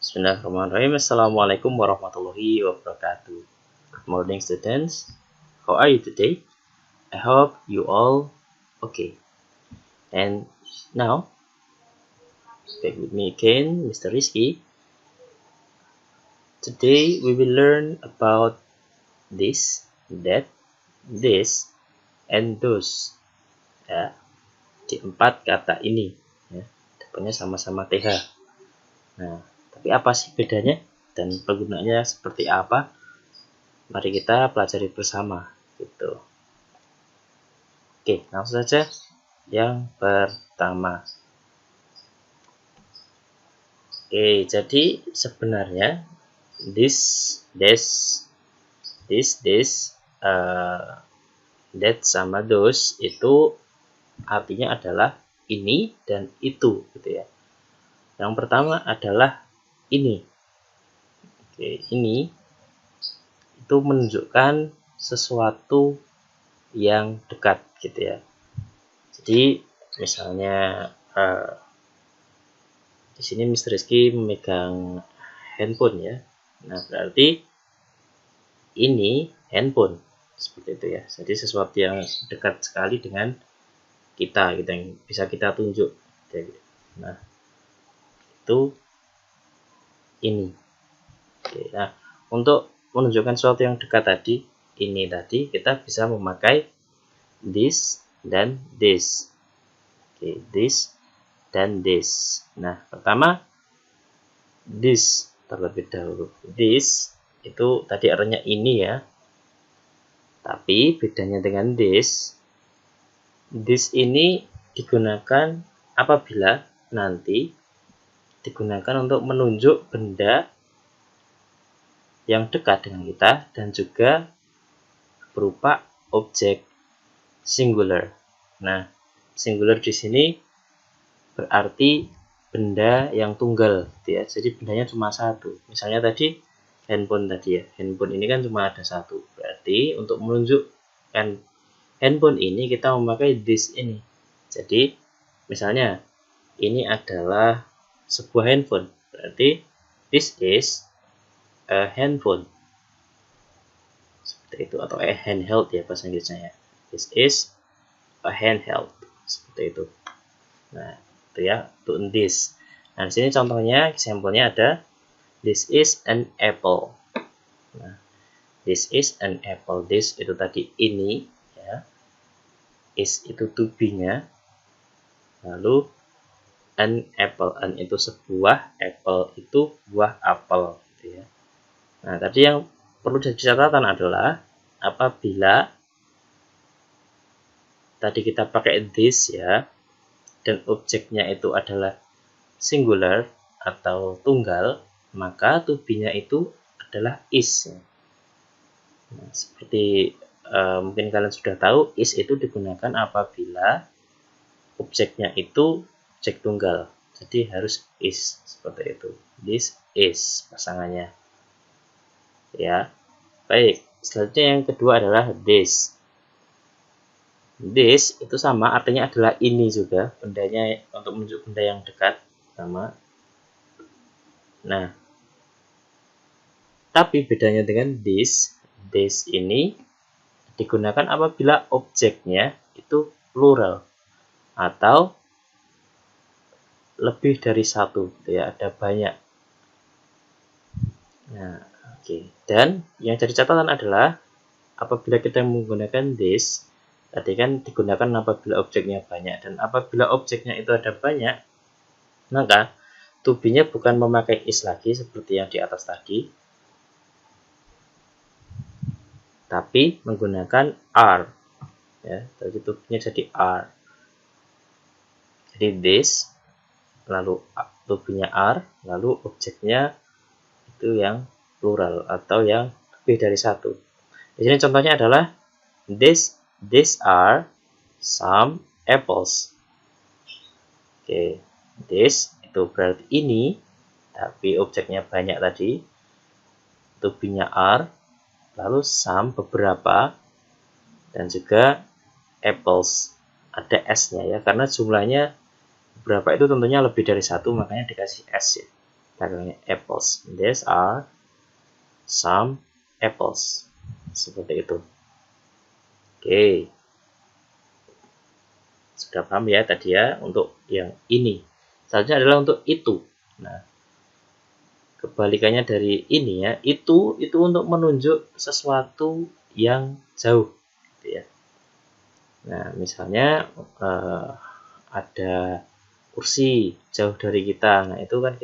Bismillahirrahmanirrahim. Assalamualaikum warahmatullahi wabarakatuh. Good morning, students. How are you today? I hope you all okay. And now, back with me again, Mr. Rizky. Today we will learn about this, that, this, and those. Ya, di 4 kata ini. Ya, depannya sama-sama TH. Nah, tapi apa sih bedanya dan penggunaannya seperti apa? Mari kita pelajari bersama gitu. Oke, langsung saja yang pertama. Oke, jadi sebenarnya this, that sama those itu artinya adalah ini dan itu gitu ya. Yang pertama adalah ini. Oke, ini itu menunjukkan sesuatu yang dekat gitu ya. Jadi misalnya di sini Mr. Rizky memegang handphone ya. Nah, berarti ini handphone seperti itu ya. Jadi sesuatu yang dekat sekali dengan kita gitu, yang bisa kita tunjuk. Nah, itu ini. Oke, nah, untuk menunjukkan sesuatu yang dekat tadi, ini tadi kita bisa memakai this dan this. Oke, this dan this. Nah, pertama this terlebih dahulu. This itu tadi artinya ini ya. Tapi bedanya dengan this ini digunakan apabila nanti digunakan untuk menunjuk benda yang dekat dengan kita dan juga berupa objek singular. Nah, singular di sini berarti benda yang tunggal gitu ya. Jadi bendanya cuma satu. Misalnya tadi handphone tadi ya. Handphone ini kan cuma ada satu. Berarti untuk menunjukkan handphone ini kita memakai this ini. Jadi misalnya ini adalah sebuah handphone. Berarti this is a handphone. Seperti itu, atau a handheld ya bahasa Inggrisnya ya. This is a handheld. Seperti itu. Nah, itu ya untuk this. Nah, di sini contohnya, sampelnya ada this is an apple. Nah, this is an apple. This itu tadi ini ya. Is itu to be-nya. Lalu an apple, an itu sebuah, apple itu buah apel gitu ya. Nah, tadi yang perlu jadi catatan adalah apabila tadi kita pakai this ya, dan objeknya itu adalah singular atau tunggal, maka to be-nya itu adalah is ya. Nah, seperti mungkin kalian sudah tahu, is itu digunakan apabila objeknya itu objek tunggal. Jadi harus is seperti itu. This is pasangannya. Ya. Baik, selanjutnya yang kedua adalah this. This itu sama, artinya adalah ini juga, bendanya untuk menunjuk benda yang dekat sama. Nah, tapi bedanya dengan this ini digunakan apabila objeknya itu plural atau lebih dari satu, ya, ada banyak. Nah, oke. Dan yang jadi catatan adalah apabila kita menggunakan this, tadi kan digunakan apabila objeknya banyak, dan apabila objeknya itu ada banyak, maka to be-nya bukan memakai is lagi seperti yang di atas tadi, tapi menggunakan are. Ya, tadi to be-nya jadi are. Jadi this, lalu to be-nya are, lalu objeknya itu yang plural atau yang lebih dari satu. Di sini contohnya adalah these are some apples. Oke, this itu berarti ini, tapi objeknya banyak tadi. To be-nya are, lalu some beberapa, dan juga apples ada s-nya ya, karena jumlahnya beberapa itu tentunya lebih dari satu, makanya dikasih s ya. belakangnya apples. These are some apples. Seperti itu. Oke. Sudah paham ya tadi ya untuk yang ini. Selanjutnya adalah untuk itu. Nah, kebalikannya dari ini ya, itu untuk menunjuk sesuatu yang jauh gitu ya. Nah, misalnya ada kursi jauh dari kita. Nah, itu kan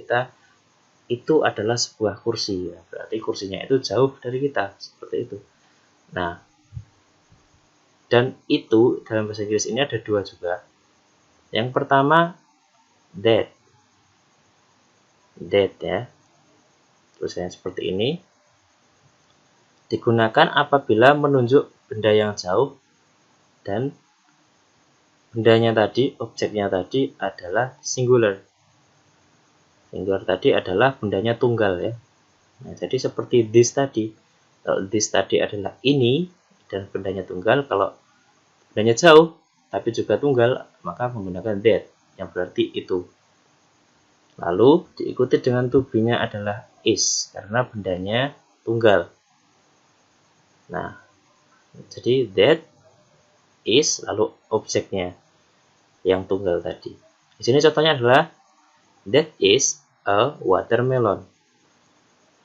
itu adalah sebuah kursi ya. Berarti kursinya itu jauh dari kita, seperti itu. Nah, dan itu dalam bahasa Inggris ini ada dua juga. Yang pertama that ya. Tulisannya seperti ini. Digunakan apabila menunjuk benda yang jauh dan bendanya tadi, objeknya tadi adalah singular. Singular tadi adalah bendanya tunggal ya. Nah, jadi seperti this tadi. Kalau this tadi adalah ini dan bendanya tunggal, kalau bendanya jauh tapi juga tunggal, maka menggunakan that yang berarti itu. Lalu diikuti dengan to be-nya adalah is karena bendanya tunggal. Nah, jadi that is lalu objeknya yang tunggal tadi. Di sini contohnya adalah that is a watermelon.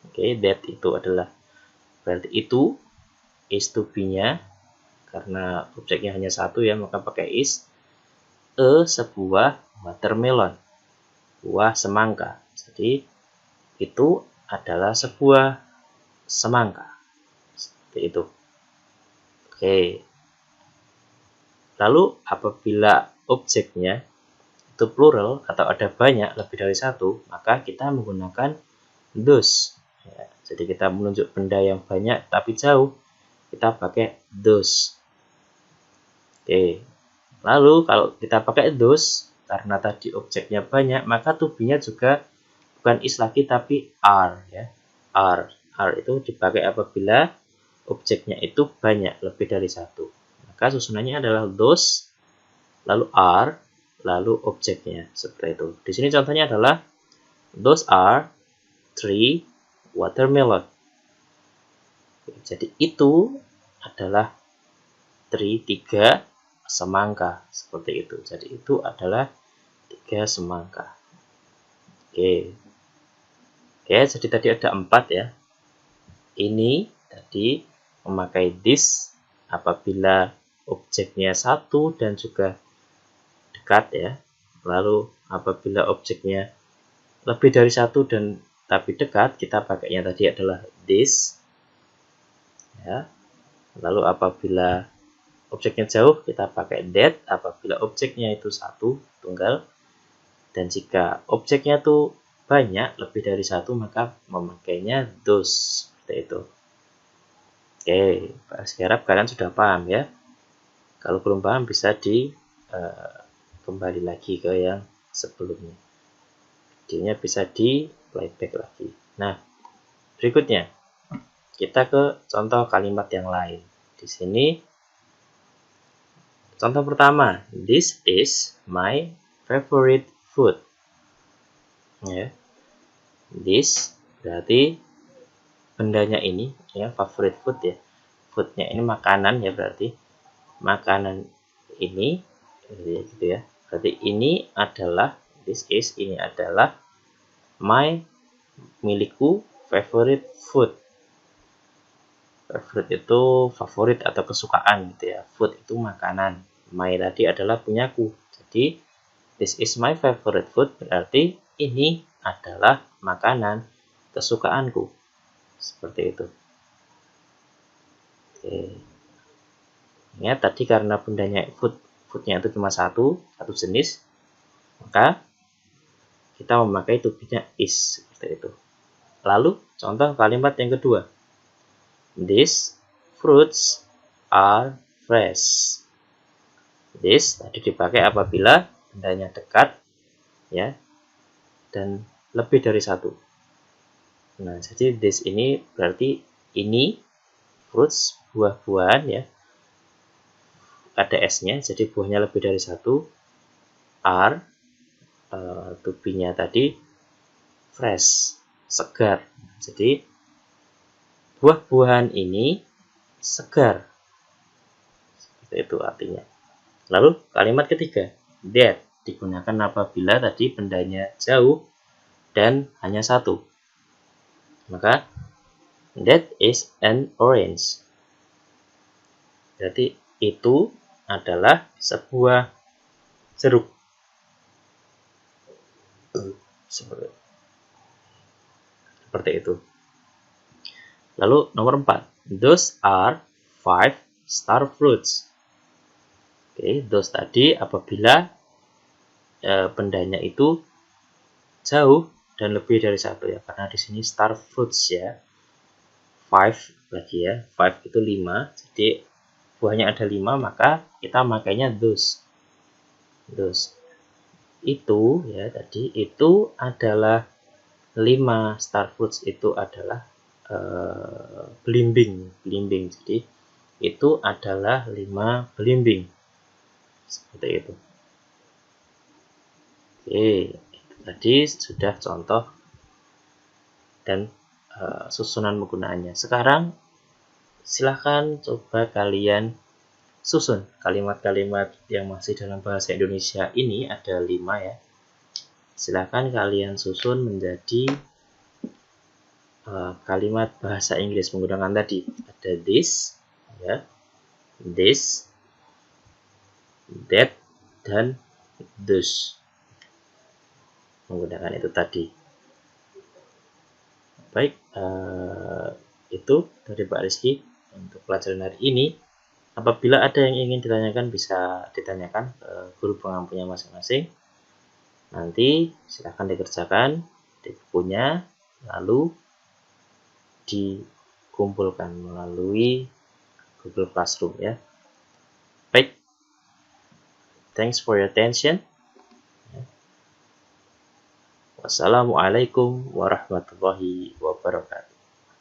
Oke, that itu adalah berarti itu is to be-nya karena objeknya hanya satu ya, maka pakai is. Sebuah watermelon, buah semangka. Jadi itu adalah sebuah semangka. Seperti itu. Oke. Lalu apabila objeknya itu plural atau ada banyak lebih dari satu, maka kita menggunakan those. Ya, jadi kita menunjuk benda yang banyak tapi jauh, kita pakai those. Oke. Lalu kalau kita pakai those, karena tadi objeknya banyak, maka to be-nya juga bukan is lagi tapi are ya. Are itu dipakai apabila objeknya itu banyak lebih dari satu. Maka susunannya adalah those, lalu are, lalu objeknya seperti itu. Di sini contohnya adalah those are 3 watermelon. Jadi itu adalah 3 semangka seperti itu. Jadi itu adalah 3 semangka. Oke, jadi tadi ada 4 ya. Ini tadi memakai this apabila objeknya satu dan juga dekat ya. Lalu apabila objeknya lebih dari satu dan tapi dekat, kita pakainya tadi adalah this ya. Lalu apabila objeknya jauh, kita pakai that apabila objeknya itu satu tunggal. Dan jika objeknya itu banyak lebih dari satu, maka memakainya those seperti itu. Oke, saya harap kalian sudah paham ya. Kalau belum paham bisa kembali lagi ke yang sebelumnya. Videonya bisa di playback lagi. Nah, berikutnya kita ke contoh kalimat yang lain. Di sini contoh pertama, this is my favorite food. Ya. This berarti bendanya ini ya, favorite food ya. Foodnya ini makanan ya, berarti makanan ini gitu ya. Berarti ini adalah this is, ini adalah my, milikku, favorite food. Favorite itu favorit atau kesukaan gitu ya. Food itu makanan. My tadi adalah punyaku. Jadi this is my favorite food berarti ini adalah makanan kesukaanku. Seperti itu. Oke. Ya, tadi karena bendanya foodnya itu cuma satu jenis, maka kita memakai to be-nya is seperti itu. Lalu contoh kalimat yang kedua. These fruits are fresh. This tadi dipakai apabila bendanya dekat ya dan lebih dari satu. Nah, jadi this ini berarti ini fruits, buah-buahan ya. Ada S-nya, jadi buahnya lebih dari satu. Are to be-nya tadi fresh, segar. Jadi buah-buahan ini segar. Seperti itu artinya. Lalu kalimat ketiga, that digunakan apabila tadi bendanya jauh dan hanya satu. Maka that is an orange. Jadi itu adalah sebuah jeruk. Seperti itu. Lalu nomor 4. Those are 5 star fruits. Oke, those tadi apabila bendanya itu jauh dan lebih dari satu ya, karena di sini star fruits ya. 5 lagi ya, 5 itu 5, jadi buahnya ada 5, maka kita makainya those. Those itu ya tadi itu adalah 5 star fruits itu adalah belimbing. Jadi itu adalah 5 belimbing. Seperti itu. Oke, itu tadi sudah contoh dan susunan penggunaannya. Sekarang silahkan coba kalian susun kalimat-kalimat yang masih dalam bahasa Indonesia ini, ada 5 ya. Silahkan kalian susun menjadi kalimat bahasa Inggris menggunakan tadi. Ada this, ya, this, that, dan those. Menggunakan itu tadi. Baik, itu dari Pak Rizky untuk pelajaran hari ini. Apabila ada yang ingin ditanyakan, bisa ditanyakan ke guru pengampunya masing-masing. Nanti silahkan dikerjakan di bukunya, lalu dikumpulkan melalui Google Classroom ya. Baik, thanks for your attention. Wassalamualaikum warahmatullahi wabarakatuh.